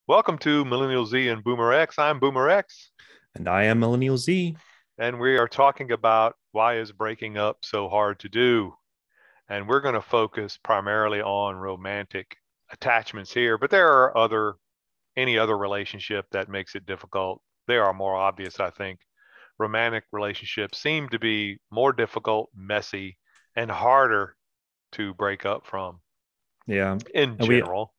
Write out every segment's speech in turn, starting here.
Welcome to Millennial Z and Boomer X. I'm Boomer X, And I am Millennial Z. and we are talking about why is breaking up so hard to do. And we're going to focus primarily on romantic attachments here, but there are any other relationship that makes it difficult. They are more obvious, I think. Romantic relationships seem to be more difficult, messy, and harder to break up from Yeah. in And we general.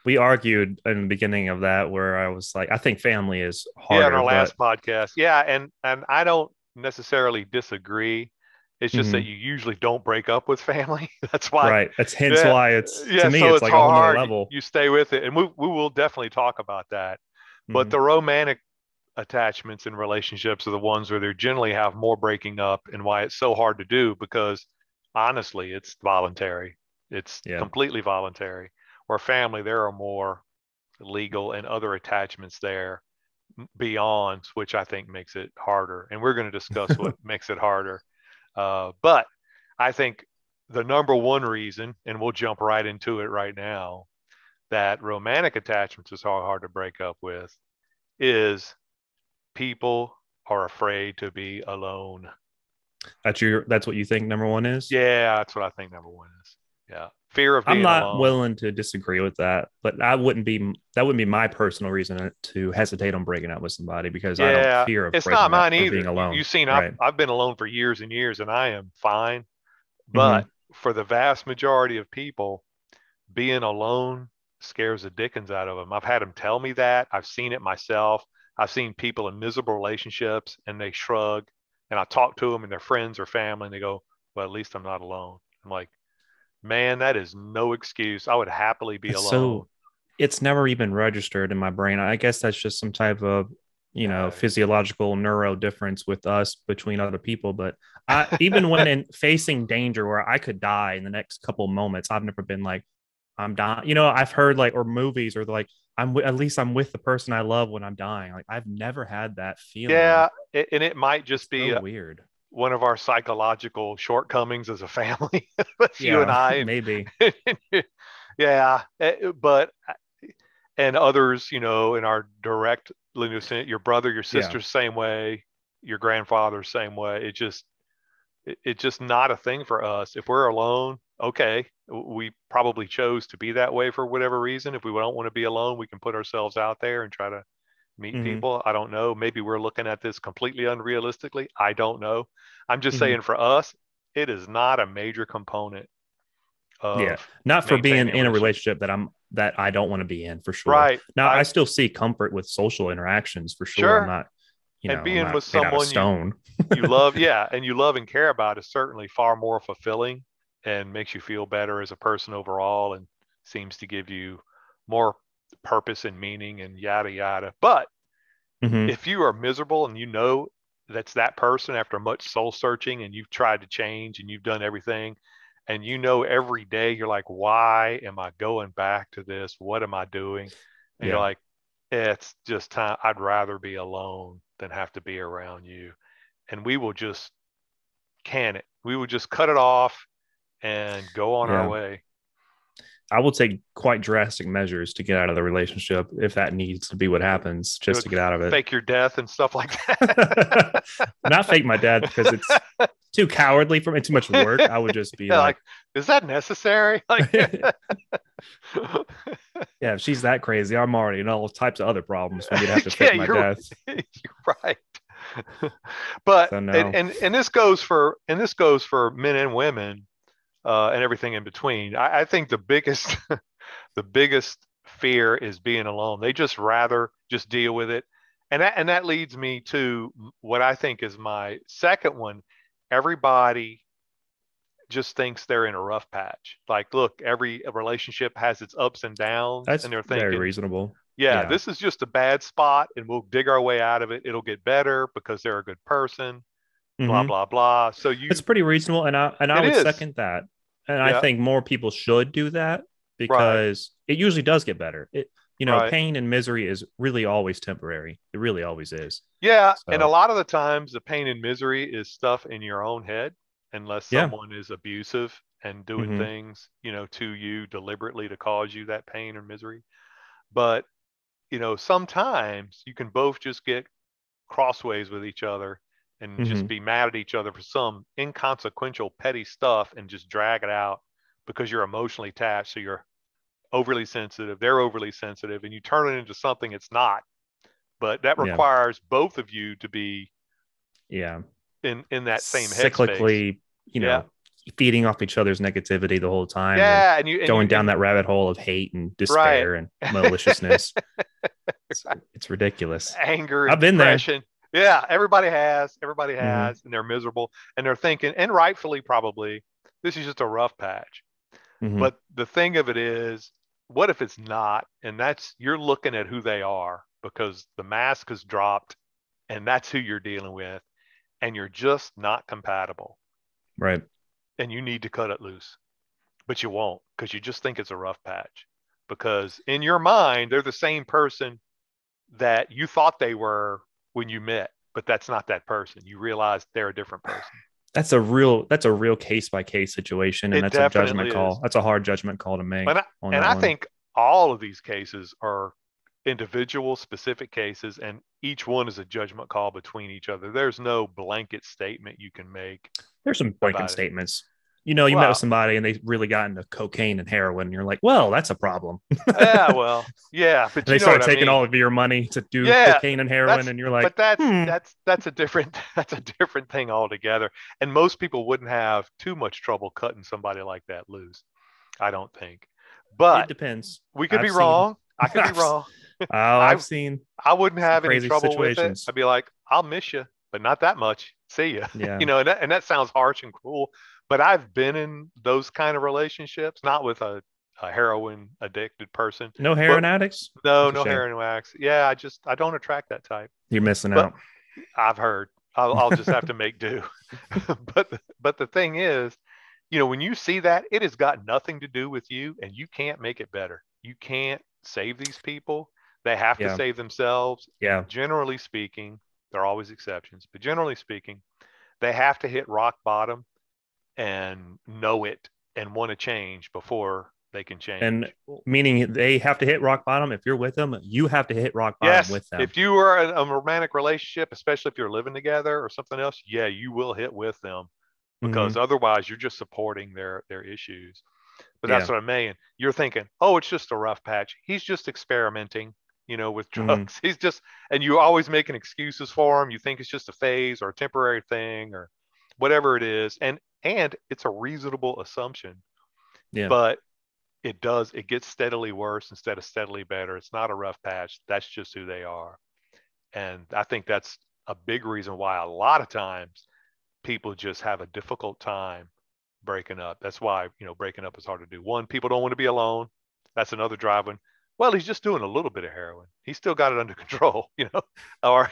we argued in the beginning of that where I was like, I think family is Yeah, in harder, our but last podcast. Yeah, and I don't necessarily disagree. It's just that mhm, you usually don't break up with family. That's why. right. That's hence Yeah, why it's to yeah. me, So it's it's like a whole nother hard. level. You stay with it, and we will definitely talk about that. But Hmm. the romantic attachments and relationships are the ones where they generally have more breaking up, and why it's so hard to do because honestly, it's voluntary. It's Yeah. completely voluntary. Where family, there are more legal and other attachments there beyond, which I think makes it harder. And we're going to discuss what makes it harder. But I think the number one reason, and we'll jump right into it right now, that romantic attachments is hard to break up with is people are afraid to be alone. That's what you think number one is? Yeah, that's what I think number one is. Yeah. Fear of I'm being not alone. willing to disagree with that, but that wouldn't be my personal reason to hesitate on breaking up with somebody because I don't Yeah, fear of it's not breaking up mine or being either. alone. You've seen Right. I've been alone for years and years and I am fine. But Hmm. for the vast majority of people, being alone scares the dickens out of them. I've had them tell me that. I've seen it myself. I've seen people in miserable relationships and they shrug. And I talk to them and their friends or family and they go, well, at least I'm not alone. I'm like, man, that is no excuse. I would happily be It's alone. so it's never even registered in my brain. I guess that's just some type of, Yeah. physiological neuro difference with us between other people. But I even when in facing danger where I could die in the next couple of moments, I've never been like, I'm dying. I've heard like or movies or like at least I'm with the person I love when I'm dying. Like I've never had that feeling. Yeah. And it might just It's so be weird. one of our psychological shortcomings as a family with you and Yeah, I. maybe. Yeah. But and others, in our direct lineage, your brother, your Yeah. sister, same way, your grandfather, same way. It's just not a thing for us. If we're alone, okay, we probably chose to be that way for whatever reason. If we don't want to be alone, we can put ourselves out there and try to meet Hmm. people. I don't know. Maybe we're looking at this completely unrealistically. I don't know. I'm just Hmm. saying for us, it is not a major component Yeah, of not for being maintaining a in a relationship. relationship that I don't want to be in for sure. Right. Now, I still see comfort with social interactions for sure. Sure. And I'm being not with made out of someone stone. you love, yeah, and you love and care about is certainly far more fulfilling and makes you feel better as a person overall and seems to give you more purpose and meaning and yada yada. But Hmm. if you are miserable and you know that's that person after much soul searching and you've tried to change and you've done everything and you know every day you're like, why am I going back to this? What am I doing? And you're Yeah, like, it's just time. I'd rather be alone than have to be around you. And we will just can it. We will just cut it off and go on our yeah. way. I will take quite drastic measures to get out of the relationship if that needs to be what happens, You just would to get out of it. fake your death and stuff like that. Not fake my dad because it's too cowardly for me, too much work. I would just be Yeah, like, like, is that necessary? Like, yeah, if she's that crazy, I'm already in all types of other problems for me to have to yeah, fake my you're death. you're right. But So and, no. and and this goes for men and women and everything in between. I think the biggest the biggest fear is being alone. They just rather just deal with it. And that leads me to what I think is my second one. Everybody just thinks they're in a rough patch. Like, look, every relationship has its ups and downs, and That's they're very thinking, reasonable. yeah, Yeah. this is just a bad spot, and we'll dig our way out of it. It'll get better because they're a good person, blah, Hmm. blah, blah. So It's pretty reasonable, and I it would is. second that. And I Yeah, think more people should do that right, because it usually does get better. right. Pain and misery is really always temporary. It really always is. Yeah, and a So lot of the times the pain and misery is stuff in your own head, unless yeah. someone is abusive and doing Hmm. things, to you deliberately to cause you that pain or misery. But sometimes you can both just get crossways with each other and just Hmm. be mad at each other for some inconsequential petty stuff and just drag it out because you're emotionally attached. So you're overly sensitive, they're overly sensitive, and you turn it into something it's not. But that Yeah. requires both of you to be Yeah. in that same headspace. Cyclically, you Yeah. know, feeding off each other's negativity the whole time and Yeah, and you and you going down and that rabbit hole of hate and right. despair and maliciousness. It's ridiculous. Anger and I've been there. depression. Yeah, everybody Hmm. has, and they're miserable, and they're thinking, and rightfully probably, this is just a rough patch. Hmm. But the thing of it is, what if it's not? And that's, you're looking at who they are because the mask is dropped, and that's who you're dealing with, and you're just not compatible, Right. and you need to cut it loose, but you won't because you just think it's a rough patch. Because in your mind, they're the same person that you thought they were when you met, but that's not that person. You realize they're a different person. That's a real case by case situation, and It that's a judgment definitely is. call. That's a hard judgment call to And make I, on and that I one. think all of these cases are individual specific cases, and each one is a judgment call between each other. There's no blanket statement you can make There's some blanket about it. statements. You met with Well, somebody and they really got into cocaine and heroin, and you're like, well, that's a problem. yeah, well, yeah, And but they you know what started I taking mean. all of your money to do Yeah, cocaine and heroin, that's and you're like, but that's hmm. that's that's a different that's a different thing altogether. And most people wouldn't have too much trouble cutting somebody like that loose, I don't think. It But depends. we could be I've seen, wrong. I could be I've, wrong. I've I seen I wouldn't some have any crazy trouble with it. situations. I'd be like, I'll miss you, but not that much. See you. Yeah. And that sounds harsh and cruel, but I've been in those kind of relationships, not with a heroin addicted person, No but heroin addicts. no, That's a no shame. heroin wax. Yeah, I don't attract that type. You're missing But out. I've heard I'll just have to make do. but the thing is, when you see that, it has got nothing to do with you, and you can't make it better. You can't save these people. They have to Yeah. save themselves. Yeah. And generally speaking, there are always exceptions, but generally speaking, they have to hit rock bottom and know it and want to change before they can And change. meaning they have to hit rock bottom. If you're with them, you have to hit rock bottom Yes, with them. if you are in a romantic relationship, especially if you're living together or something else, yeah, you will hit with them because Hmm. otherwise you're just supporting their issues. But that's Yeah. what I mean. You're thinking, oh, it's just a rough patch. He's just experimenting, with Hmm. drugs. He's just, and you always making excuses for him. You think it's just a phase or a temporary thing or whatever it is, and it's a reasonable assumption, Yeah. but it gets steadily worse instead of steadily better. It's not a rough patch. That's just who they are, and I think that's a big reason why a lot of times people just have a difficult time breaking up. That's why, breaking up is hard to do. One, people don't want to be alone. That's another driving. Well, he's just doing a little bit of heroin. He's still got it under control, or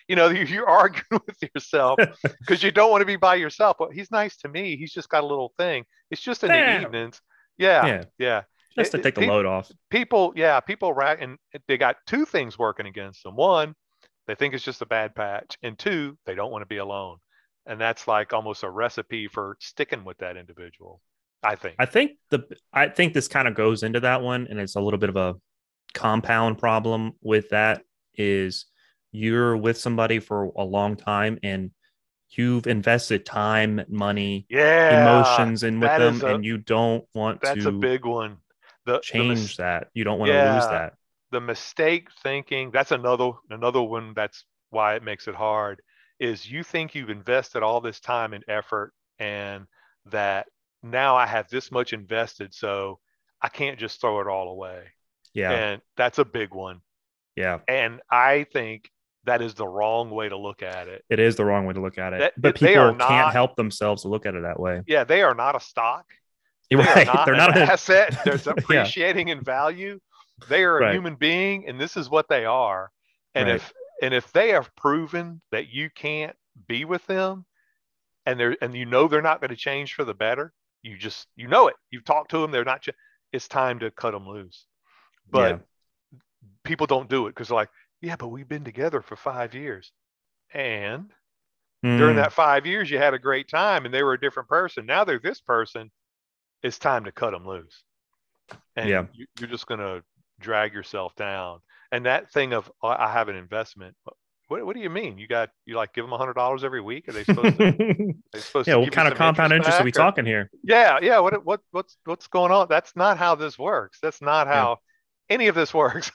you're arguing with yourself because you don't want to be by yourself. But he's nice to me. He's just got a little thing. It's just in the Damn. evenings. Yeah, Yeah. yeah. Just to take the Pe- load off. people, yeah, people and they got two things working against them. One, they think it's just a bad patch, and two, they don't want to be alone. And that's like almost a recipe for sticking with that individual, I think. I think this kind of goes into that one, and it's a little bit of a compound problem with that is you're with somebody for a long time and you've invested time, money, Yeah, emotions in with that them, is a and you don't want that's a to big one. The change mis- that. You don't want to lose yeah, that. the mistake thinking, that's another one. That's why it makes it hard, is you think you've invested all this time and effort, and that now I have this much invested, so I can't just throw it all away. Yeah. And that's a big one. Yeah. And I think that is the wrong way to look at it. It is the wrong way to look at it. That But they are people can't not, help themselves to look at it that way. yeah, they are not a stock. You're They are right. not They're an not a, asset that's yeah. appreciating in value. They are a Right. human being, and this is what they are. And Right. if they have proven that you can't be with them, and they're not going to change for the better, you know it. You've talked to them. They're not. It's time to cut them loose. But Yeah. people don't do it because they're like, yeah, but we've been together for 5 years, and during Mm, that 5 years you had a great time, and they were a different person. Now they're this person. It's time to cut them loose, and yeah. you're just going to drag yourself down. And that thing of, "Oh, I have an investment. What do you mean? You like give them $100 every week? Are they supposed Yeah, to what give you kind of some compound interest interest are we back? Or talking here? yeah, yeah. What's going on? That's not how this works. That's not Yeah. how any of this works.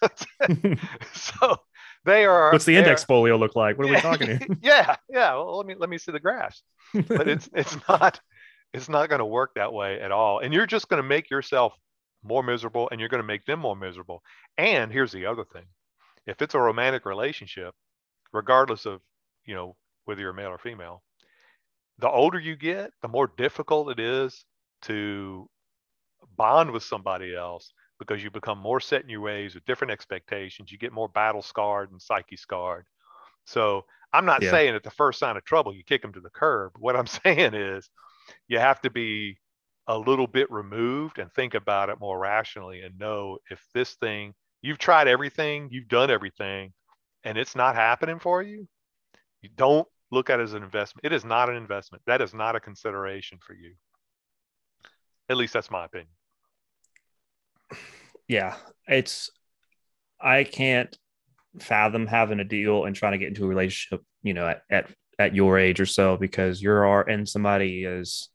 So they are What's the index they're folio look like? What are we yeah, talking here? yeah, yeah. Well, let me see the graphs. But it's not going to work that way at all. And you're just going to make yourself more miserable, and you're going to make them more miserable. And here's the other thing: if it's a romantic relationship, regardless of whether you're male or female, the older you get, the more difficult it is to bond with somebody else because you become more set in your ways with different expectations. You get more battle scarred and psyche scarred. So I'm not Yeah. saying at the first sign of trouble you kick them to the curb. What I'm saying is you have to be a little bit removed and think about it more rationally and know if this thing, you've tried everything, you've done everything, and it's not happening for you, you don't look at it as an investment. It is not an investment. That is not a consideration for you. At least that's my opinion. Yeah. It's I can't fathom having a deal and trying to get into a relationship, at your age or so, because you're and somebody is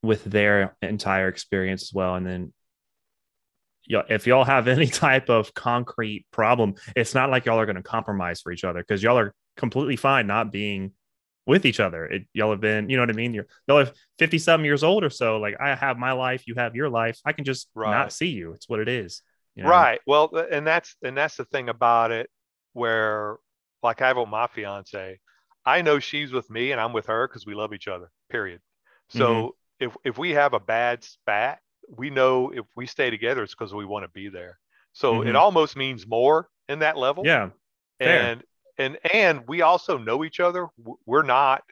with their entire experience as well. And then if y'all have any type of concrete problem, it's not like y'all are going to compromise for each other, because y'all are completely fine not being with each other. Y'all have been, you know what I mean? Y'all have 50 years old or so. Like, I have my life, you have your life. I can just not Right. see you. It's what it is, you know? Right. Well, and that's the thing about it, where like I have with my fiance, I know she's with me and I'm with her because we love each other. Period. Mm-hmm. So if we have a bad spat, we know if we stay together, it's because we want to be there. So it Mm-hmm. almost means more in that level. Yeah. Fair. And we also know each other. We're not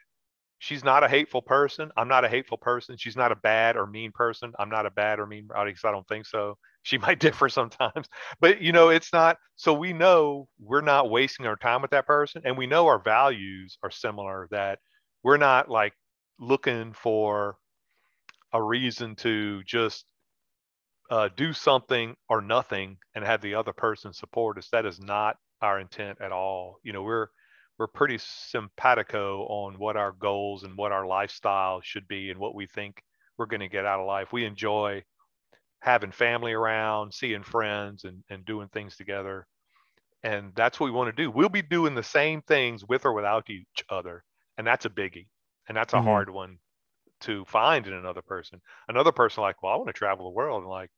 She's not a hateful person. I'm not a hateful person. She's not a bad or mean person. I'm not a bad or mean. At least I don't think so. She might differ sometimes, but it's not. So we know we're not wasting our time with that person, and we know our values are similar. That we're not like looking for a reason to just do something or nothing and have the other person support us. That is not our intent at all. We're pretty simpatico on what our goals and what our lifestyle should be and what we think we're going to get out of life. We enjoy having family around, seeing friends, and doing things together. And that's what we want to do. We'll be doing the same things with or without each other. And that's a biggie. And that's a Mm-hmm. hard one to find in another person. Another person like, well, I want to travel the world. And like,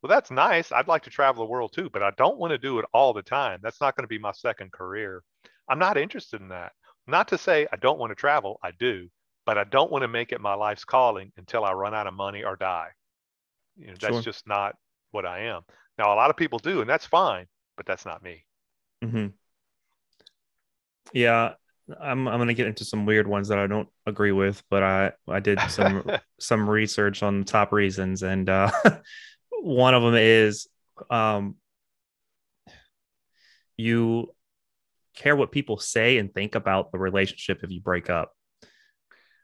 well, that's nice. I'd like to travel the world too, but I don't want to do it all the time. That's not going to be my second career. I'm not interested in that. Not to say I don't want to travel. I do, but I don't want to make it my life's calling until I run out of money or die. That's Sure. just not what I am. Now, a lot of people do, and that's fine, but that's not me. Mm-hmm. Yeah. I'm gonna get into some weird ones that I don't agree with, but I did some research on the top reasons, and one of them is um, you care what people say and think about the relationship if you break up.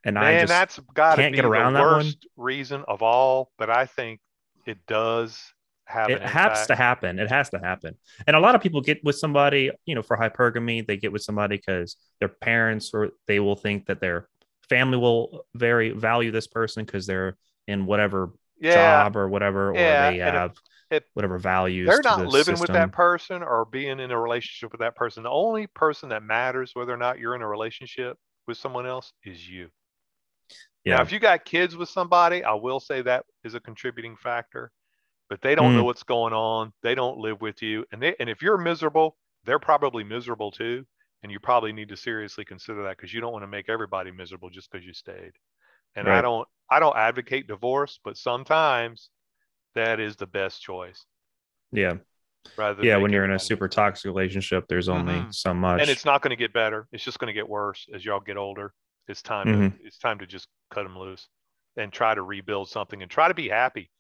And I Man, just that's got to can't get be the around that one. worst reason of all, but I think it does have an It has to impact. happen. It has to happen. And a lot of people get with somebody, for hypergamy, they get with somebody because their parents, or they will think that their family will very value this person because they're in whatever Yeah, job or whatever, or yeah, they and have if whatever values they're to not the living with that system. person or being in a relationship with that person, the only person that matters whether or not you're in a relationship with someone else is you. Now, Yeah. if you got kids with somebody, I will say that is a contributing factor, but they don't know Mm, what's going on. They don't live with you. And if you're miserable, they're probably miserable too. And you probably need to seriously consider that because you don't want to make everybody miserable just because you stayed. And I right. don't I don't advocate divorce, but sometimes that is the best choice Yeah. rather than Yeah. When make you're in a everybody super miserable. toxic relationship, there's only Hmm. so And much. it's not going to get better. It's just going to get worse as y'all get older. It's time to Hmm. it's time to just cut them loose and try to rebuild something and try to be happy.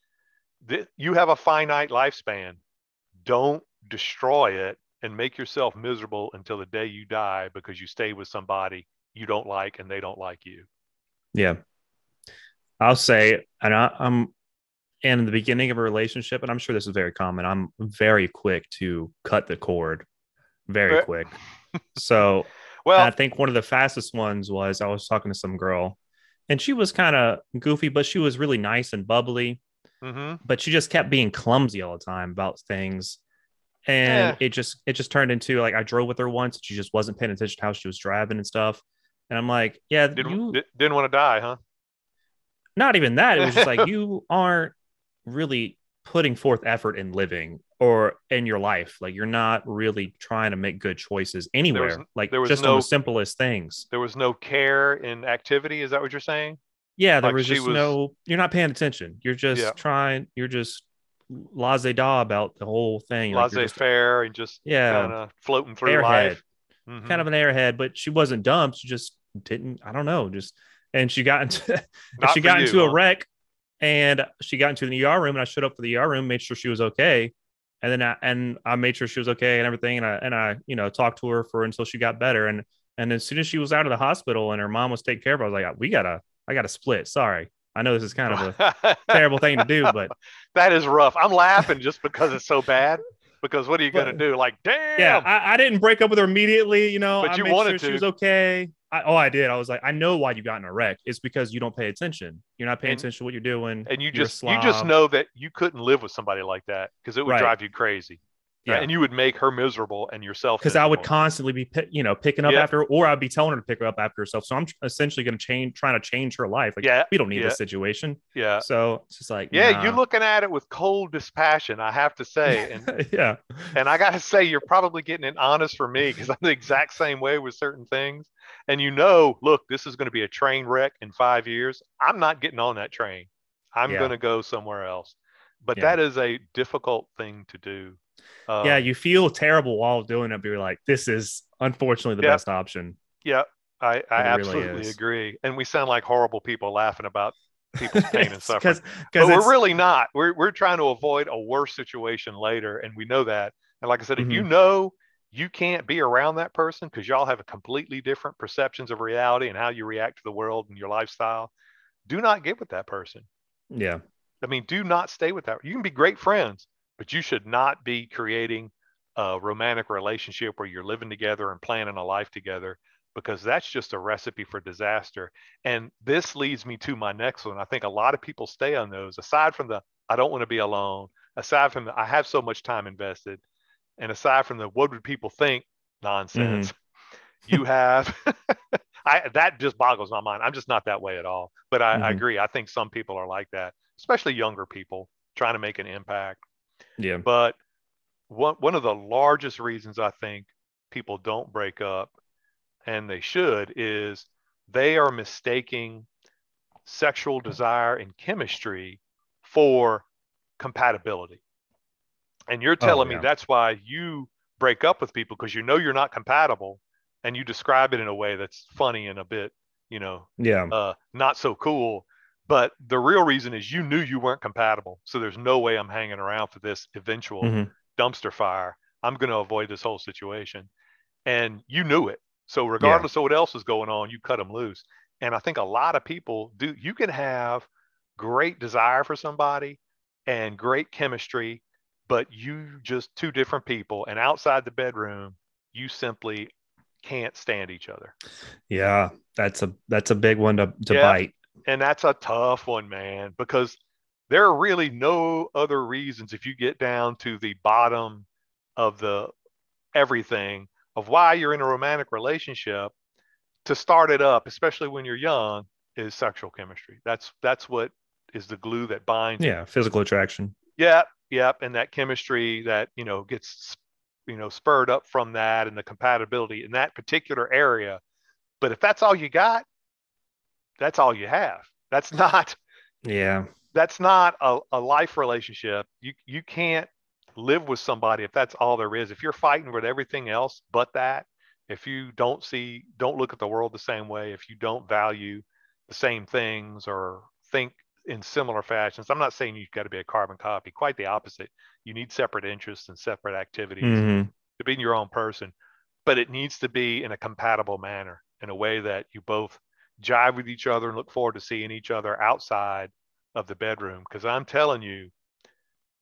You have a finite lifespan. Don't destroy it and make yourself miserable until the day you die because you stay with somebody you don't like and they don't like you. Yeah. I'll say, and I'm in the beginning of a relationship, and I'm sure this is very common, I'm very quick to cut the cord very quick. So I Well, think one of the fastest ones was I was talking to some girl and she was kind of goofy, but she was really nice and bubbly. mm-hmm. But she just kept being clumsy all the time about things. And Yeah, it just turned into like I drove with her once. She just wasn't paying attention to how she was driving and stuff. And I'm like, yeah, you didn't want to die, huh? not even that. It was just like you aren't really putting forth effort in living or in your life. Like you're not really trying to make good choices there was anywhere. Like there was just on the no simplest things. there was no care in activity. Is that what you're saying? Yeah, there Like was she just was, no. You're not paying attention. You're yeah, just trying. You're just laissez da about the whole thing. Like you're just laissez-faire and just yeah, kind of floating through airhead, life. Hmm. kind of an airhead. But she wasn't dumb. She just didn't. I don't know. Just and she got into and Not she for got you, into a huh? wreck and she got into the ER room and I showed up for the ER room, made sure she was okay. And then I made sure she was okay and everything. And I talked to her for until she got better. And as soon as she was out of the hospital and her mom was taking care of her, I was like, I gotta split. Sorry. I know this is kind of a terrible thing to do, That is rough. I'm laughing just because it's so bad. Because what are you going to but do? Like, yeah, damn. I didn't break up with her immediately. I But you made wanted sure she to. was okay. I did. I was like, I know why you got in a wreck. It's because you don't pay attention. You're not paying And attention to what you're doing. and You're a you just slob. know that you couldn't live with somebody like that because it would Right. drive you crazy. Right? Yeah. And you would make her miserable and yourself Because I would miserable. constantly be, picking up Yep. after her, or I'd be telling her to pick her up after herself. So I'm essentially going to trying to change her life. Like, Yeah. we don't need Yeah. this situation. Yeah. So it's just like, Yeah. You nah. looking at it with cold dispassion, I have to say. Yeah. And I got to say, you're probably getting it honest for me because I'm the exact same way with certain things. And look, this is going to be a train wreck in 5 years. I'm not getting on that train. I'm going Yeah. to go somewhere else. But Yeah. that is a difficult thing to do. Yeah. Um, You feel terrible while doing it, but you're like, this is unfortunately the yeah, best option. yeah, I Like, it really absolutely is. agree. And we sound like horrible people laughing about people's pain and It's suffering, because but we're it's, really not. We're trying to avoid a worse situation later, and we know that. And like I said, if you mhm. know you can't be around that person because y'all have a completely different perceptions of reality and how you react to the world and your lifestyle, do not get with that person. Yeah. I mean, do not stay with that. You can be great friends, but you should not be creating a romantic relationship where you're living together and planning a life together because that's just a recipe for disaster. And this leads me to my next one. I think a lot of people stay on those, aside from the I don't want to be alone, aside from the I have so much time invested, and aside from the what would people think Hmm. nonsense. You have that just boggles my mind. I'm just not that way at all. But I Hmm. agree. I think some people are like that, especially younger people trying to make an impact. Yeah. But one of the largest reasons I think people don't break up, and they should, is they are mistaking sexual desire and chemistry for compatibility. And you're Oh, telling me yeah. that's why you break up with people because you know you're not compatible, and you describe it in a way that's funny and a bit, Yeah. not so cool. But the real reason is you knew you weren't compatible. So there's no way I'm hanging around for this eventual Hmm. dumpster fire. I'm going to avoid this whole situation. And you knew it. So Yeah. regardless of what else is going on, you cut them loose. And I think a lot of people do. You can have great desire for somebody and great chemistry, but you just two different people. And outside the bedroom, you simply can't stand each other. Yeah. That's a big one to Yep. bite. And that's a tough one, man, because there are really no other reasons if you get down to the bottom of the everything of why you're in a romantic relationship to start it up, especially when you're young, is sexual chemistry. That's what is the glue that binds it. Yeah. Physical attraction. Yep, yep, and that chemistry that gets spurred up from that and the compatibility in that particular area. But if that's all you got, that's all you have. Yeah. That's not a life relationship. You can't live with somebody if that's all there is. If you're fighting with everything else but that, if you don't look at the world the same way, if you don't value the same things or think in similar fashions, I'm not saying you've got to be a carbon copy. Quite the opposite. You need separate interests and separate activities Hmm. to be your own person, but it needs to be in a compatible manner, in a way that you both jive with each other and look forward to seeing each other outside of the bedroom. Because I'm telling you,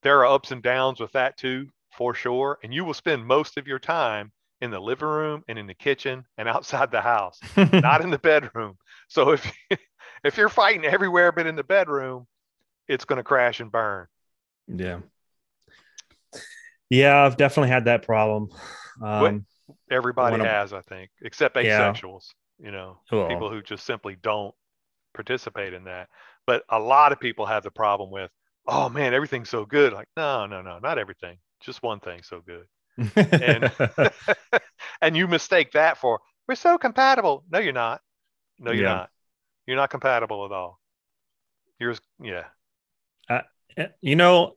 there are ups and downs with that too, for sure. And you will spend most of your time in the living room and in the kitchen and outside the house, not in the bedroom. So if you're fighting everywhere but in the bedroom, it's going to crash and burn. Yeah. Yeah, I've definitely had that problem. What Um, everybody one of has, I think, except yeah, asexuals, people well, who just simply don't participate in that. But a lot of people have the problem with, oh man, everything's so good. Like, no, no, no, not everything. Just one thing so good. And and you mistake that for we're so compatible. No, you're not. No, you're yeah. not. You're not compatible at all. You're yeah. Uh,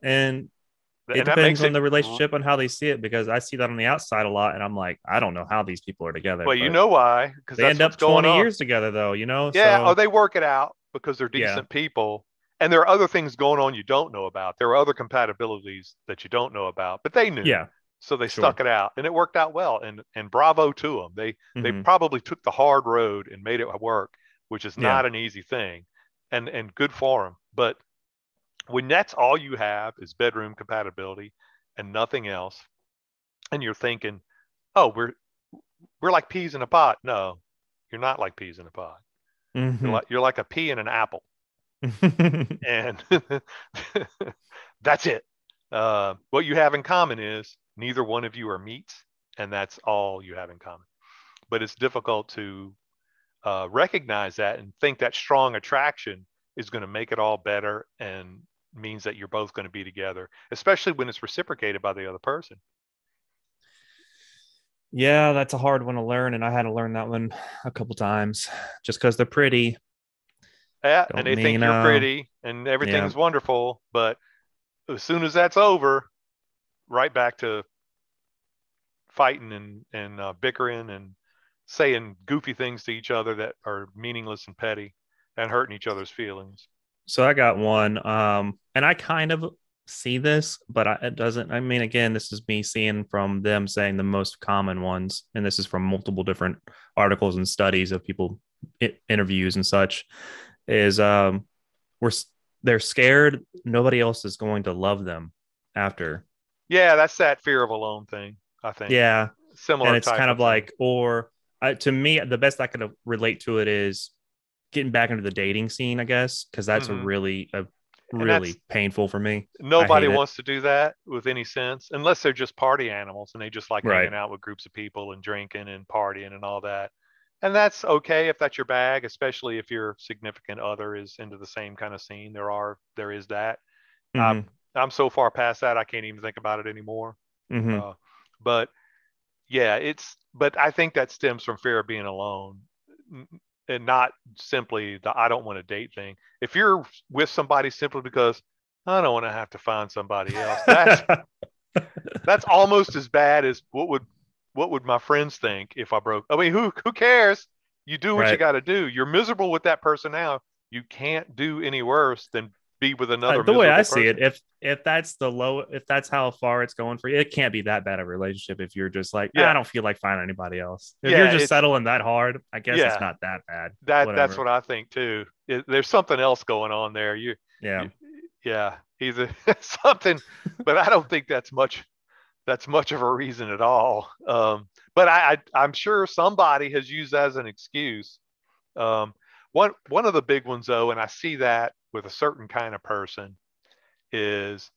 and it And that depends makes on it the relationship and how they see it because I see that on the outside a lot, and I'm like, I don't know how these people are together, well, you but know why? Because they that's end what's up going 20 on. years together, though. Yeah, or So they work it out because they're yeah, decent people. And there are other things going on you don't know about. There are other compatibilities that you don't know about, but they knew. yeah, So they sure, stuck it out and it worked out well. And bravo to them. They hmm probably took the hard road and made it work, which is yeah, not an easy thing. And good for them. But when that's all you have is bedroom compatibility and nothing else, and you're thinking, "Oh, we're like peas in a pod." No, you're not like peas in a pod. hmm You're like a pea in an apple, and that's it. What you have in common is neither one of you are meats, and that's all you have in common. But it's difficult to recognize that and think that strong attraction is going to make it all better and means that you're both going to be together, especially when it's reciprocated by the other person. Yeah, that's a hard one to learn, and I had to learn that one a couple times. Just because they're pretty, Yeah, and don't they think mean you're pretty and yeah. everything's wonderful, but as soon as that's over, right back to fighting and bickering and saying goofy things to each other that are meaningless and petty and hurting each other's feelings. So I got one, and I kind of see this, but it doesn't. I mean, again, this is me seeing from them saying the most common ones, and this is from multiple different articles and studies of people, interviews and such. Is we're they're scared nobody else is going to love them after. Yeah, that's that fear of alone thing, I think. Yeah, and Similar it's type kind of of thing. like, or to me, the best I could relate to it is getting back into the dating scene, I guess, because that's Hmm. a And that's really painful for me. I nobody hate it. wants to do that with any sense unless they're just party animals and they just like Right. hanging out with groups of people and drinking and partying and all that. And that's okay if that's your bag, especially if your significant other is into the same kind of scene. There is that. Mm-hmm. I'm I'm so far past that I can't even think about it anymore. Mm-hmm. Uh, but yeah, but I think that stems from fear of being alone and not simply the I don't want to date thing. If you're with somebody simply because I don't want to have to find somebody else, that's almost as bad as what would my friends think if I broke. I mean, who cares? You do what you Right. got to do. You're miserable with that person now. You can't do any worse than be with another The way I miserable see it, person. if that's how far it's going for you, it can't be that bad of a relationship if you're just like, I Yeah, don't feel like finding anybody else. If you're yeah, just it's settling that hard, I guess it's yeah. not that bad. That's Whatever. what I think too. There's something else going on there. Yeah. You yeah, either something, but I don't think that's much of a reason at all. But I'm sure somebody has used that as an excuse. Um, one of the big ones though, and I see that with a certain kind of person, is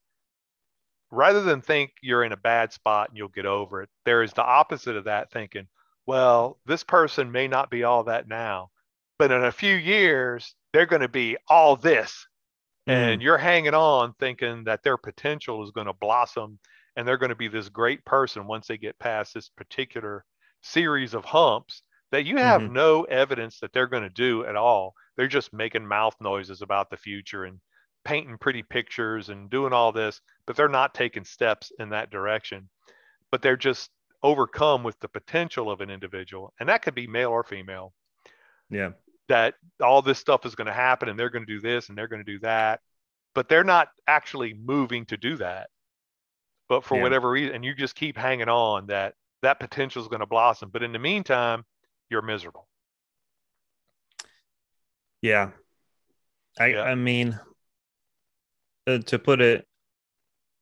rather than think you're in a bad spot and you'll get over it, there is the opposite of that thinking, well, this person may not be all that now, but in a few years, they're going to be all this. And Mm, you're hanging on thinking that their potential is going to blossom and they're going to be this great person once they get past this particular series of humps that you have hmm no evidence that they're going to do at all. They're just making mouth noises about the future and painting pretty pictures and doing all this, but they're not taking steps in that direction. But they're just overcome with the potential of an individual, and that could be male or female, Yeah. that all this stuff is going to happen and they're going to do this and they're going to do that, but they're not actually moving to do that. But for Yeah. whatever reason, and you just keep hanging on that that potential is going to blossom. But in the meantime, you're miserable. Yeah. Yeah. I mean, to put it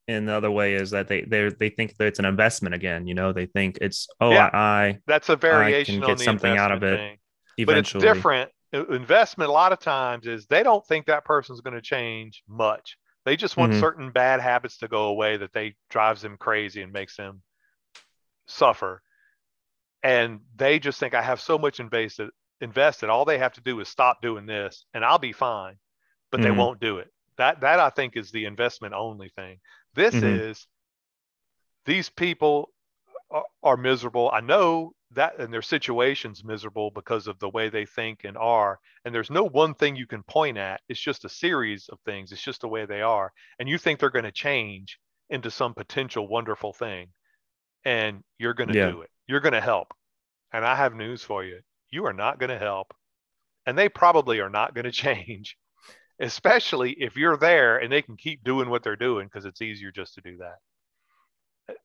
And the other way is that they think that it's an investment again. They think it's, oh, Yeah, that's a I can variation on get the something out of investment it thing, but it's eventually. different. Investment a lot of times is they don't think that person's going to change much. They just want Hmm. certain bad habits to go away that they drives them crazy and makes them suffer. And they just think I have so much invested. All they have to do is stop doing this and I'll be fine. But they Hmm. won't do it. That I think is the investment only thing. This Hmm. is these people are miserable. I know that, and their situation's miserable because of the way they think and are. And there's no one thing you can point at. It's just a series of things. It's just the way they are. And you think they're going to change into some potential wonderful thing, and you're going to Yeah. do it. You're going to help. And I have news for you. You are not going to help. And they probably are not going to change, especially if you're there and they can keep doing what they're doing because it's easier just to do that.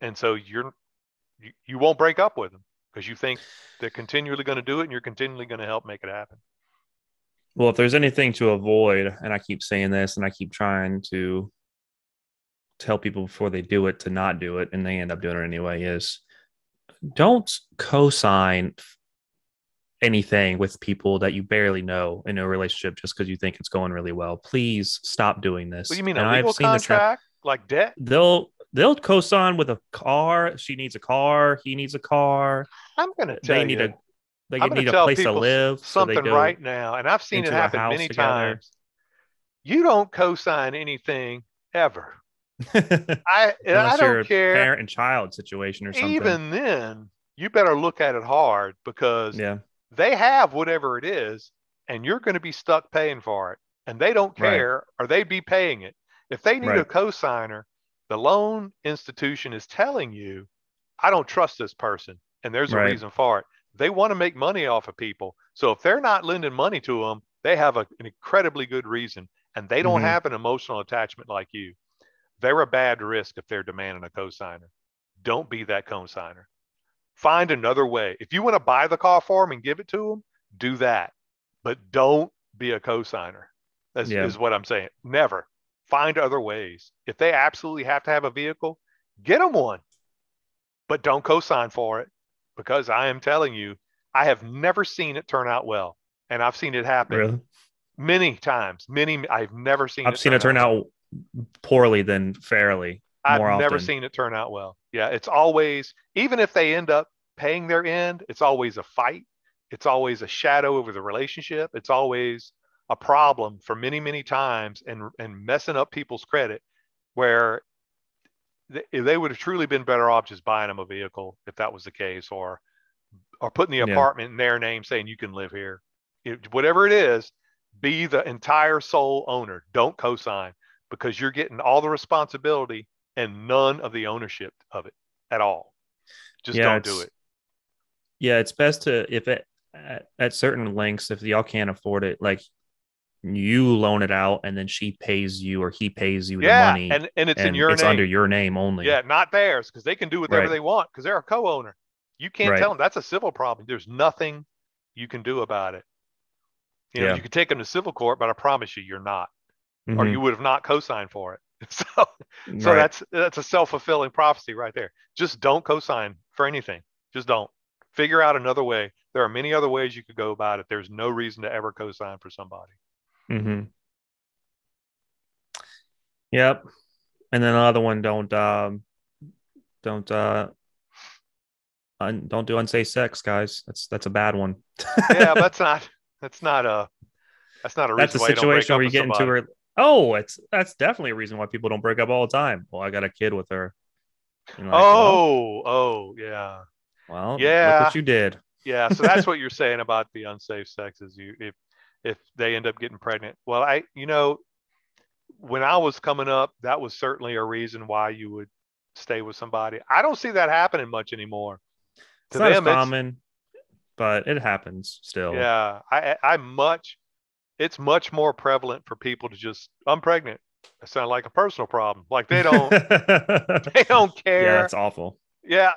And so you won't break up with them because you think they're continually going to do it and you're continually going to help make it happen. Well, if there's anything to avoid, and I keep saying this and I keep trying to tell people before they do it to not do it, and they end up doing it anyway, is don't co-sign anything with people that you barely know in a relationship just because you think it's going really well. Please stop doing Well, this. you mean a And I've legal seen this happen. contract like debt? They'll co-sign with a car. She needs a car. He needs a car. I'm going to tell They need you, a they I'm going need to a tell place to people live. So they something go right now, and I've seen it into a happen house many together. times. You don't co-sign anything ever. I Unless you're don't a care. parent and child situation or something. Even then, you better look at it hard because Yeah. they have whatever it is, and you're going to be stuck paying for it. And they don't Right. care, or they'd be paying it. If they need a Right. cosigner, the loan institution is telling you, I don't trust this person. And there's a Right. reason for it. They want to make money off of people. So if they're not lending money to them, they have an incredibly good reason. And they don't Hmm. have an emotional attachment like you. They're a bad risk if they're demanding a cosigner. Don't be that cosigner. Find another way. If you want to buy the car for them and give it to them, do that. But don't be a cosigner. That's Yeah. is what I'm saying. Never. Find other ways. If they absolutely have to have a vehicle, get them one, but don't cosign for it because I am telling you, I have never seen it turn out well. And I've seen it happen Really. many times. I've never seen I've it seen it turn turn out well. out poorly than fairly I've more never often. seen it turn out well. Yeah, it's always, even if they end up paying their end, it's always a fight. It's always a shadow over the relationship. It's always a problem for many, many times and messing up people's credit where they would have truly been better off just buying them a vehicle if that was the case, or putting the Yeah. apartment in their name saying you can live here. Whatever it is, be the entire sole owner. Don't co-sign because you're getting all the responsibility and none of the ownership of it at all. Just Yeah. don't do It's it. yeah. It's best to if it at certain lengths if y'all can't afford it, like you loan it out and then she pays you or he pays you the Yeah, money and it's in and your it's under name. your name only. Yeah, not theirs because they can do whatever Right. they want because they're a co-owner. You can't tell Right. them that's a civil problem. There's nothing you can do about it. You Yeah. could take them to civil court, but I promise you, you're not, or you Hmm. would have not co-signed for it. So Right. that's a self-fulfilling prophecy right there. Just don't co-sign for anything. Just don't. Figure out another way. There are many other ways you could go about it. There's no reason to ever co-sign for somebody. Hmm. Yep. And then another one, don't don't do unsafe sex, guys. That's a bad one. Yeah, but that's not a That's reason a why you don't break situation up where you with get into somebody. her. Oh, that's definitely a reason why people don't break up all the time. Well, I got a kid with her. You're like, Oh, yeah. look what Yeah. you did. Yeah, so that's what you're saying about the unsafe sex is you if they end up getting pregnant. Well, when I was coming up, that was certainly a reason why you would stay with somebody. I don't see that happening much anymore. It's To not as them, common, but it happens still. yeah, it's much more prevalent for people to just, I'm pregnant. It sounds like a personal problem. Like they don't Yeah, care. it's awful. Yeah,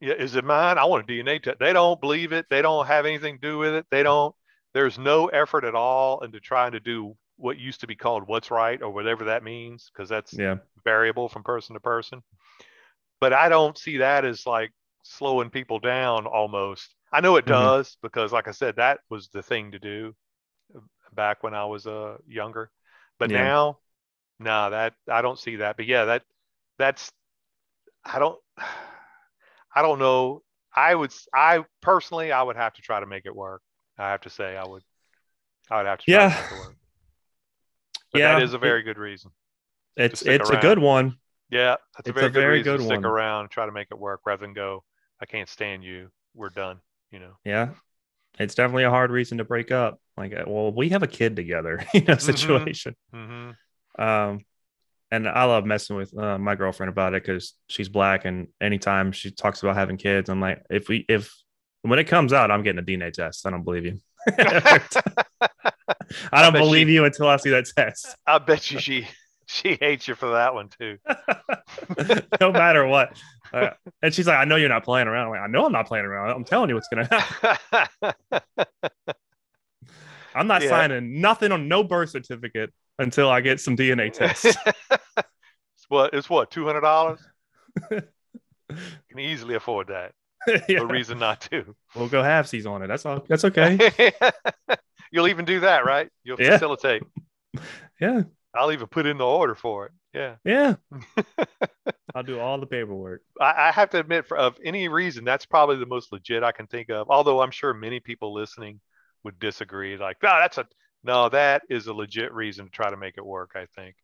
yeah, is it mine? I want a DNA test. They don't believe it. They don't have anything to do with it. There's no effort at all into trying to do what used to be called what's right or whatever that means, because that's Yeah. variable from person to person. But I don't see that as like slowing people down almost. I know it Hmm. does because, like I said, that was the thing to do back when I was younger. But Yeah. now, no, that I don't see that. But yeah, that's I don't I don't know. I personally I would have to try to make it work. I have to say I would have to try to Yeah. make it work. But that Yeah. is a very good reason to stick It's a good around. one. Yeah, that's a It's a very good very reason good to stick one. around and try to make it work rather than go, I can't stand you. We're done. Yeah. It's definitely a hard reason to break up. Like, well, we have a kid together, Mm-hmm. situation. Mm-hmm. Um, and I love messing with my girlfriend about it because she's black, and anytime she talks about having kids, I'm like, if when it comes out, I'm getting a DNA test. I don't believe you. I I don't bet believe you until I see that test. I bet you she hates you for that one too. No matter what. Uh, and she's like, I know you're not playing around. I'm like, I know I'm not playing around. I'm telling you what's gonna happen. I'm not Yeah. signing nothing on no birth certificate until I get some DNA tests. It's what, $200? Can easily afford that. No Yeah. reason not to. We'll go halfsies on it. That's all. That's okay. You'll even do that, right? You'll Yeah. facilitate. Yeah. I'll even put in the order for it. Yeah. Yeah. I'll do all the paperwork. I have to admit, of any reason, that's probably the most legit I can think of. Although I'm sure many people listening would disagree. Like, no, that is a legit reason to try to make it work, I think.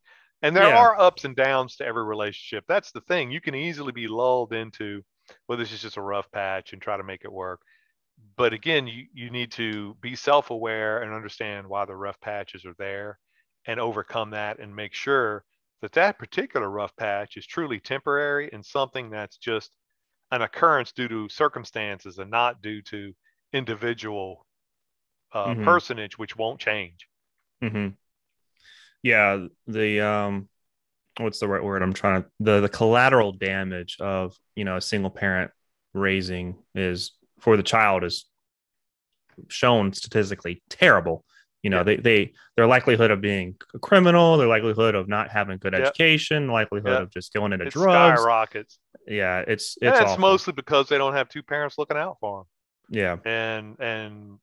And there Yeah. are ups and downs to every relationship. That's the thing. You can easily be lulled into, well, this is just a rough patch and try to make it work. But again, you need to be self-aware and understand why the rough patches are there and overcome that and make sure that that particular rough patch is truly temporary and something that's just an occurrence due to circumstances and not due to individual Mm-hmm. personage, which won't change. Mm-hmm. Yeah. The what's the right word? I'm trying to the collateral damage of a single parent raising is for the child is shown statistically terrible. Yeah. Their likelihood of being a criminal, their likelihood of not having good Yep. education, likelihood Yep. of just going into It drugs. skyrockets. Yeah, And it's it's awful. mostly because they don't have two parents looking out for Yeah. them. And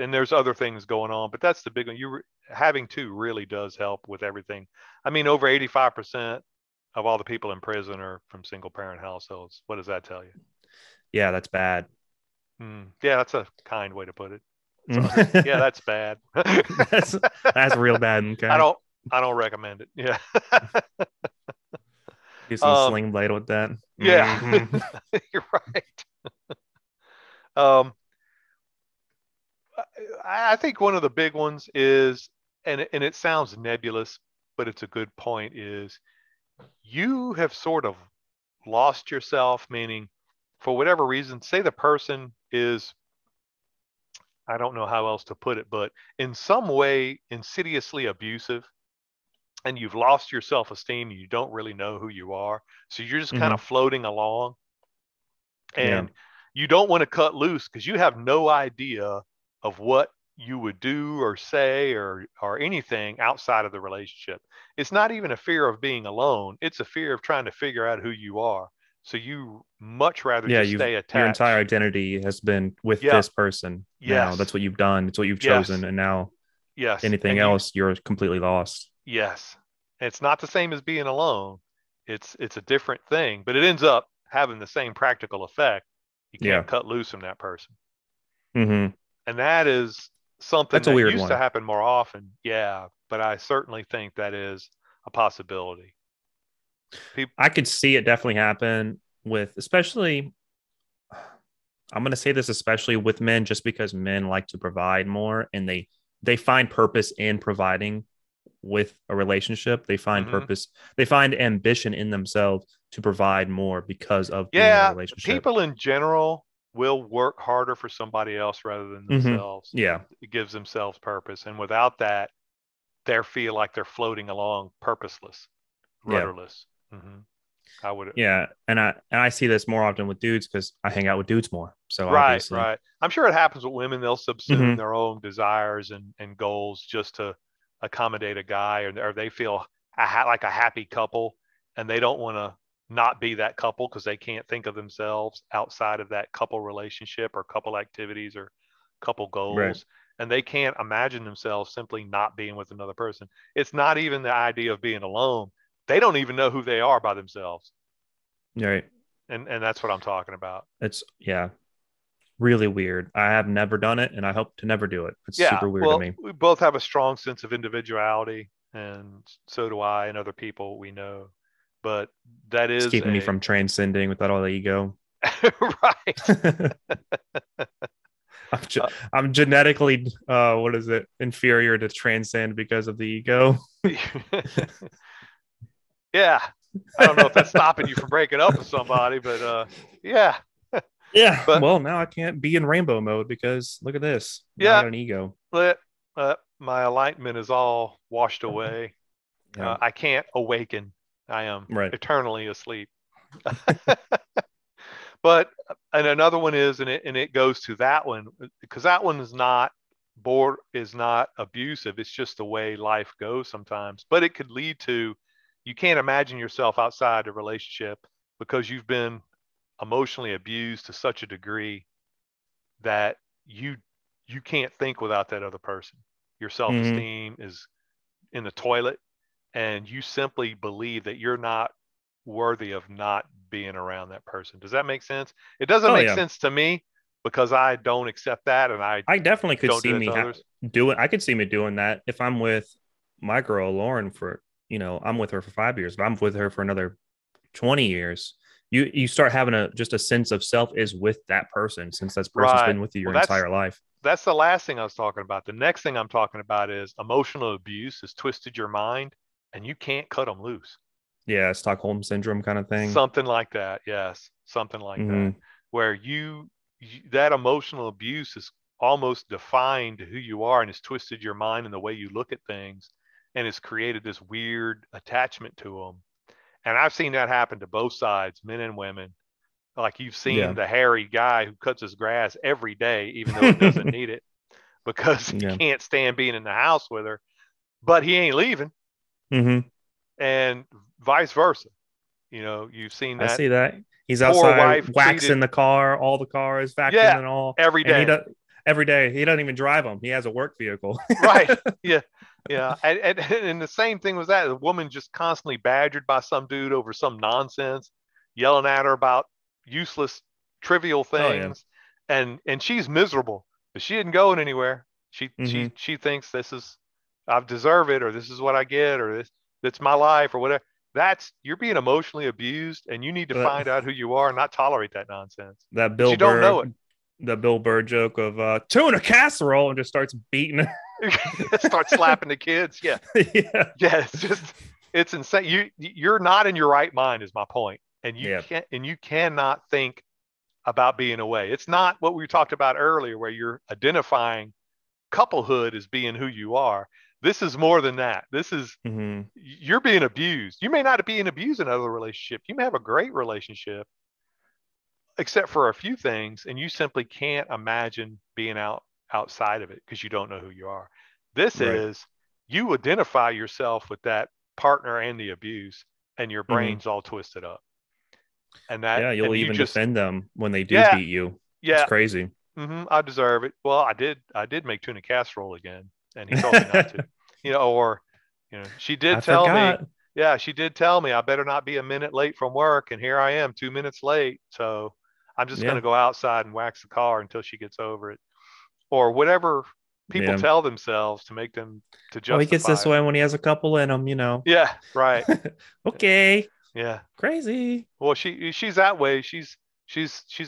and there's other things going on, but that's the big one. Having two really does help with everything. I mean, over 85% of all the people in prison are from single parent households. What does that tell you? Yeah, that's bad. Yeah, that's a kind way to put it. Yeah, that's that's bad. that's real bad. I Okay. don't I don't recommend it. Yeah. Do some um sling blade with that. yeah. Mm-hmm. You're right. Um I think one of the big ones is, and it sounds nebulous, but it's a good point, is you have sort of lost yourself, meaning for whatever reason, say the person is, I don't know how else to put it, but in some way insidiously abusive, and you've lost your self esteem and you don't really know who you are. So you're just kind Mm-hmm. of floating along Yeah. and you don't want to cut loose because you have no idea of what you would do or say or anything outside of the relationship. It's not even a fear of being alone. It's a fear of trying to figure out who you are. So you much rather Yeah, just you've stay your entire attached. identity has been with Yeah. this person now. Yes. That's what you've done. It's what you've Yes. chosen. And now Yes. anything else, you're completely lost. Yes. It's not the same as being alone. It's a different thing, but it ends up having the same practical effect. You Yeah. can't cut loose from that person. Mm-hmm. And that is something That's a that weird used to one. happen more often. Yeah, but I certainly think that is a possibility. People, I could see it definitely happen with, especially, I'm going to say this, especially with men, just because men like to provide more and they find purpose in providing with a relationship. They find mm-hmm. purpose, they find ambition in themselves to provide more because of being in a Yeah, relationship. people in general will work harder for somebody else rather than Mm-hmm. themselves. Yeah. It gives themselves purpose. And without that, they feel like they're floating along purposeless, Yeah. rudderless. Mm-hmm. I would. Yeah. And I see this more often with dudes because I hang out with dudes more. So Right, obviously. right. I'm sure it happens with women. They'll subsume Mm-hmm. their own desires and goals just to accommodate a guy, or they feel like a happy couple, and they don't want to not be that couple because they can't think of themselves outside of that couple relationship or couple activities or couple Right. goals, and they can't imagine themselves simply not being with another person. It's not even the idea of being alone. They don't even know who they are by themselves. Right. And that's what I'm talking about. It's yeah, really weird. I have never done it and I hope to never do it. It's Yeah, super weird to well, me. we both have a strong sense of individuality, and so do I and other people we know. But that It's is keeping me a from transcending without all the ego. right. I'm genetically what is it inferior to transcend because of the ego. Yeah, I don't know if that's stopping you from breaking up with somebody, but yeah, Yeah, but well, now I can't be in rainbow mode because look at this. Now I yeah, got an ego. but my enlightenment is all washed away. Yeah, I can't awaken. I am right. eternally asleep. But and another one is, and it goes to that one because that one is not is not abusive. It's just the way life goes sometimes. But it could lead to you can't imagine yourself outside a relationship because you've been emotionally abused to such a degree that you you can't think without that other person. Your Hmm. self-esteem is in the toilet, and you simply believe that you're not worthy of not being around that person. Does that make sense? It doesn't Oh make yeah, sense to me because I don't accept that, and I I definitely could don't do see that me to others. doing. I could see me doing that if I'm with my girl Lauren for I'm with her for 5 years. If I'm with her for another 20 years, you start having a just a sense of self is with that person since that person's Right. been with you Well, your entire life. that's the last thing I was talking about. The next thing I'm talking about is emotional abuse has twisted your mind, and you can't cut them loose. Yeah, Stockholm syndrome kind of thing. Something like that. Yes, something like that. Hmm. Where that emotional abuse has almost defined who you are and has twisted your mind and the way you look at things and has created this weird attachment to them. And I've seen that happen to both sides, men and women. Like you've seen Yeah. the hairy guy who cuts his grass every day, even though it doesn't need it, because he Yeah. can't stand being in the house with her, but he ain't leaving, Hmm. and vice versa. You've seen I that see that. He's poor outside wife waxing cheated. the car, all the cars, vacuuming Yeah, and all. every And he day. does every day. He doesn't even drive them. He has a work vehicle. Right. Yeah. Yeah. And the same thing was that the woman just constantly badgered by some dude over some nonsense, yelling at her about useless, trivial Oh yeah. things. And she's miserable, but she isn't going anywhere. She Hmm. she she thinks this is I deserve it, or this is what I get, or that's my life, or whatever. That's you're being emotionally abused, and you need to That find out who you are and not tolerate that nonsense. that But Bill you don't know Burr it. the Bill Burr joke of tuna casserole and just starts beating. Start slapping the kids. Yeah. Yeah. Yeah, it's insane. You're not in your right mind is my point. And Yeah. you cannot think about being away. It's not what we talked about earlier where you're identifying couplehood as being who you are. This is more than that. This is Hmm. you're being abused. You may not be abused in another relationship. You may have a great relationship except for a few things, and you simply can't imagine being outside of it because you don't know who you are. This Right. is you identify yourself with that partner and the abuse, and your Hmm. brain's all twisted up. Yeah. You'll And you even just defend them when they do yeah beat you. It's yeah crazy. I deserve it. Well, I did make tuna casserole again, and he told me not to. Or she I did tell me. forgot. Yeah, she did tell me I better not be a minute late from work, and here I am 2 minutes late. So I'm just going Yeah. to go outside and wax the car until she gets over it, or whatever people Yeah. tell themselves to make them to Oh, he gets this justify it. way when he has a couple in him. Yeah, right. Okay. Yeah. Crazy. Well, she's that way. She's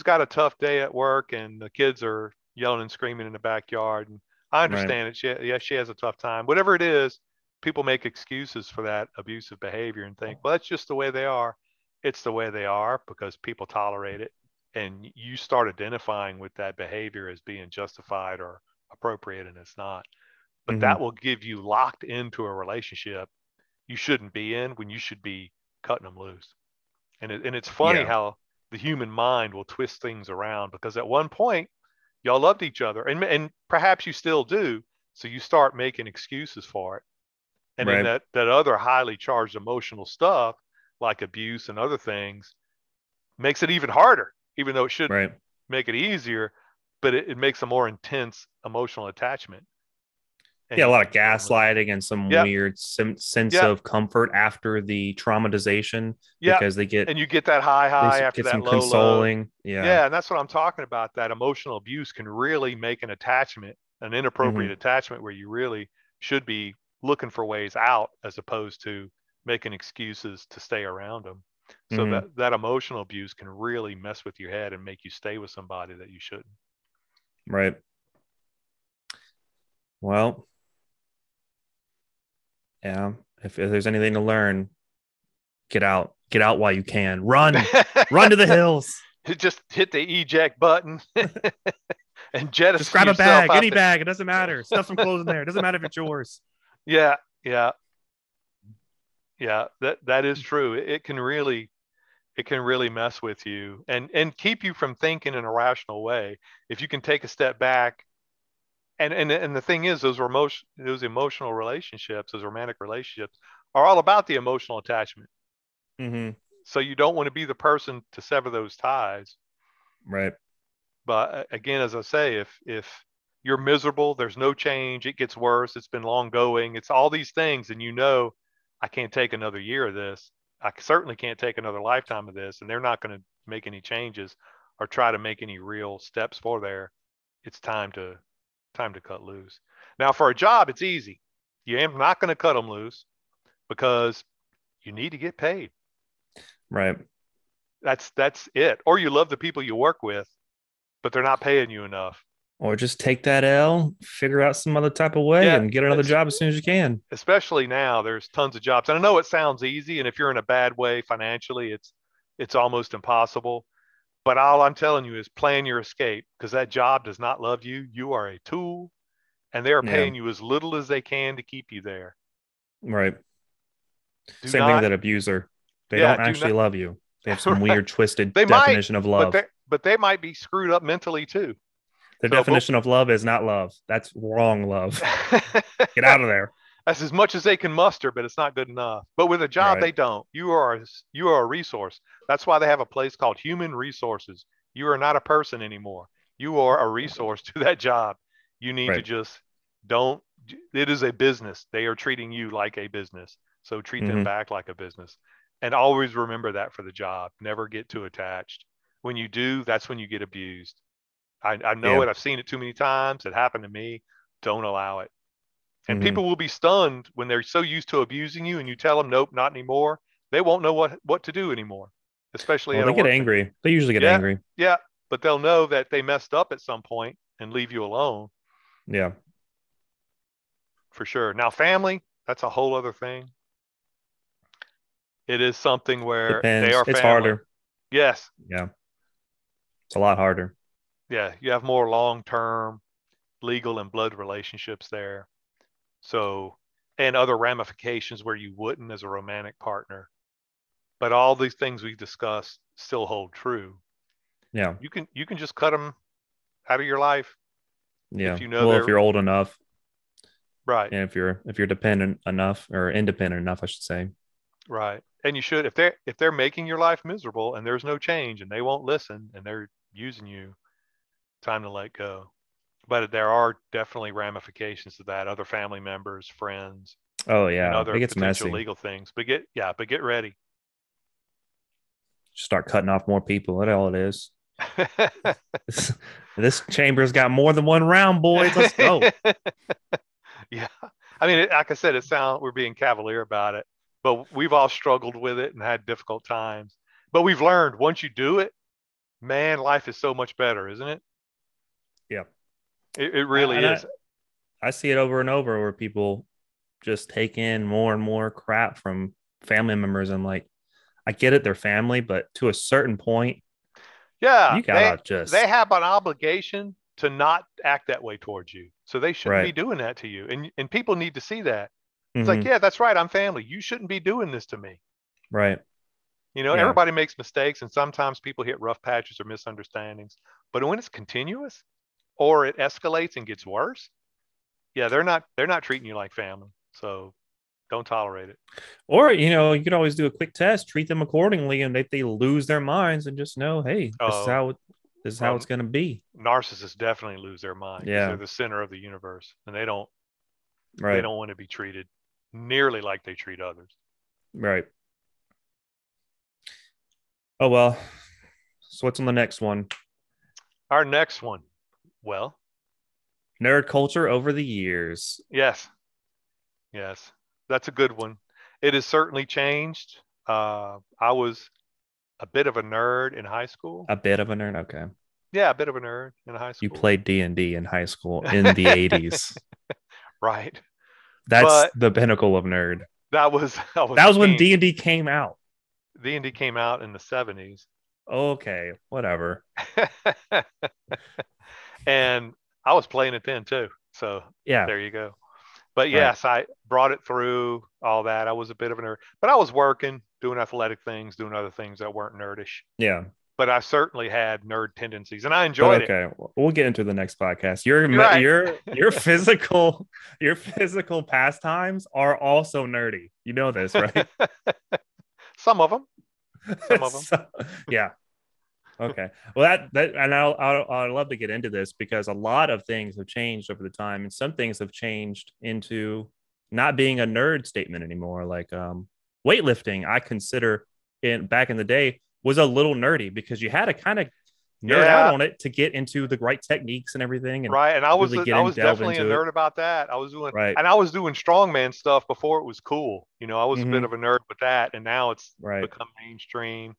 got a tough day at work, and the kids are yelling and screaming in the backyard. And I Right. understand it. She has a tough time. Whatever it is, people make excuses for that abusive behavior and think, well, that's just the way they are. It's the way they are because people tolerate it, and you start identifying with that behavior as being justified or appropriate, and it's not. But that Hmm. will give you locked into a relationship you shouldn't be in when you should be cutting them loose. And it's funny Yeah. how the human mind will twist things around because at one point y'all loved each other and perhaps you still do. So you start making excuses for it. And then Right. that other highly charged emotional stuff, like abuse and other things, makes it even harder, even though it should Right. make it easier, but it makes a more intense emotional attachment. And Yeah, a you lot of can feel them lose. gaslighting and some Yep. weird sense Yep. of comfort after the traumatization Yep. because And you get that high they high after get some that low low. consoling. Yeah. Yeah, and that's what I'm talking about. That emotional abuse can really make an attachment, an inappropriate Hmm. attachment where you really should be looking for ways out as opposed to making excuses to stay around them. So Hmm. that emotional abuse can really mess with your head and make you stay with somebody that you shouldn't. Right. Well, yeah. If there's anything to learn, get out. Get out while you can. Run. Run to the hills. Just hit the eject button and Just jettison grab a yourself bag, out any there. bag. It doesn't matter. Stuff some clothes in there. It doesn't matter if it's yours. Yeah, yeah, yeah. That is true. It can really mess with you and keep you from thinking in a rational way. If you can take a step back, and the thing is, those emotional relationships, those romantic relationships, are all about the emotional attachment. Hmm. So you don't want to be the person to sever those ties. Right. But again, as I say, if you're miserable, there's no change, it gets worse, it's been long going, it's all these things, and I can't take another year of this. I certainly can't take another lifetime of this, and they're not going to make any changes or try to make any real steps for there. It's time to cut loose. Now, for a job, it's easy. You am not going to cut them loose because you need to get paid. Right. That's it. Or you love the people you work with, but they're not paying you enough. Or just take that L, figure out some other type of way, Yeah, and get another job as soon as you can. especially now there's tons of jobs. And I know it sounds easy, and if you're in a bad way financially, it's almost impossible. But all I'm telling you is plan your escape because that job does not love you. You are a tool, and they are Yeah. paying you as little as they can to keep you there. Right. Do Same thing with not, that abuser. They yeah, don't do actually not. love you. They have some Right. weird, twisted They might, definition of but love. they might be screwed up mentally too. Their So, definition of love is not love. That's wrong love. Get out of there. that's as much as they can muster, but it's not good enough. But with a job, Right. they don't. You are a resource. That's why they have a place called human resources. You are not a person anymore. You are a resource to that job. You need to Right. just don't. It is a business. They are treating you like a business. So treat them Hmm. back like a business. And always remember that for the job. Never get too attached. When you do, that's when you get abused. I know Yeah. it. I've seen it too many times. It happened to me. Don't allow it. And Hmm. people will be stunned when they're so used to abusing you and you tell them, nope, not anymore. They won't know what to do anymore, especially Well, at a they get workplace. angry. They usually get Yeah, angry. yeah. But they'll know that they messed up at some point and leave you alone Yeah. for sure. Now, family, that's a whole other thing. It is something where they Depends. are It's family. harder. Yes. Yeah. It's a lot harder. Yeah. You have more long term legal and blood relationships there. So, and other ramifications where you wouldn't as a romantic partner. But all these things we discussed still hold true. Yeah. You can just cut them out of your life if Yeah. you know Well, if they're you're old enough right, and if you're dependent enough or independent enough, I should say. right. And you should if they're making your life miserable and there's no change and they won't listen and they're using you, time to let go. But there are definitely ramifications to that. Other family members, friends, Oh and yeah. It other gets potential messy. legal things. But get ready. Just start cutting off more people. That's all it is. This chamber's got more than one round, boys. Let's go. Yeah. I mean, like I said, we're being cavalier about it, but we've all struggled with it and had difficult times. But we've learned once you do it, man, life is so much better, isn't it? Yeah. It really And is. I see it over and over where people just take in more and more crap from family members. I'm like, I get it, they're family, but to a certain point, Yeah, you gotta they just have an obligation to not act that way towards you. So they shouldn't right. be doing that to you. And people need to see that. It's like, Hmm. yeah, that's right. I'm family. You shouldn't be doing this to me. Right. You know, Yeah. everybody makes mistakes and sometimes people hit rough patches or misunderstandings. But when it's continuous or it escalates and gets worse, yeah, they're not treating you like family. So Don't tolerate it. Or, you could always do a quick test, treat them accordingly, and if they lose their minds and just know, hey, Oh, this is how well, it's going to be. narcissists definitely lose their mind because they're Yeah, the center of the universe, and they right, don't want to be treated nearly like they treat others. right. Oh well. So what's on the next one? Our next one. Well, Nerd culture over the years. yes, yes, that's a good one. It has certainly changed. I was a bit of a nerd in high school. A bit of a nerd. Okay. Yeah, a bit of a nerd in high You school. played D&D in high school in the 80s. Right. That's But the pinnacle of nerd. I was That a was when king. D&D came out. D&D came out in the 70s. Okay, whatever. And I was playing it then too. So Yeah, there you go. But right. yes, I brought it through all that. I was a bit of a nerd, but I was working, doing athletic things, doing other things that weren't nerdish. Yeah. But I certainly had nerd tendencies, and I But enjoyed it. okay, we'll get into the next podcast. You're right. Your physical pastimes are also nerdy. You know this, right? Some of them. Some of them. So, yeah. Okay. Well, that and I'd love to get into this because a lot of things have changed over the time, and some things have changed into not being a nerd statement anymore. Like weightlifting, I consider in back in the day was a little nerdy because you had to kind of nerd out Yeah, on it to get into the right techniques and everything, and right. And I was really I was delve definitely a into it. nerd about that. Right. I was doing strongman stuff before it was cool. I was a bit Mm-hmm. of a nerd with that, and now it's Right. become mainstream.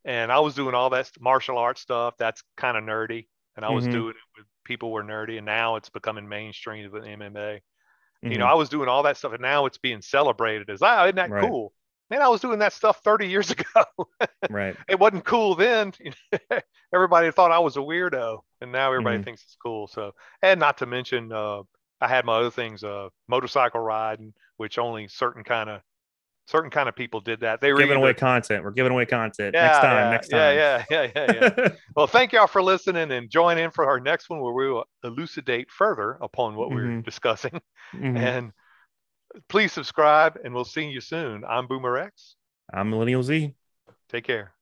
And I was doing all that martial arts stuff. That's kind of nerdy, and I was Mm-hmm. doing it with people who were nerdy, and now it's becoming mainstream with MMA. Mm-hmm. I was doing all that stuff, and now it's being celebrated as, isn't that Right. cool? Man, I was doing that stuff 30 years ago. Right. It wasn't cool then. Everybody thought I was a weirdo, and now everybody Mm-hmm. thinks it's cool. So, and not to mention, I had my other things, motorcycle riding, which only certain kind of people did that. They We're were giving away either, content. We're giving away content. Next yeah, time. yeah, Next yeah, time. yeah, yeah, yeah, yeah. Well, thank y'all for listening, and join in for our next one where we will elucidate further upon what we're Mm-hmm. discussing. Mm-hmm. And please subscribe, and we'll see you soon. I'm Boomer X. I'm Millennial Z. Take care.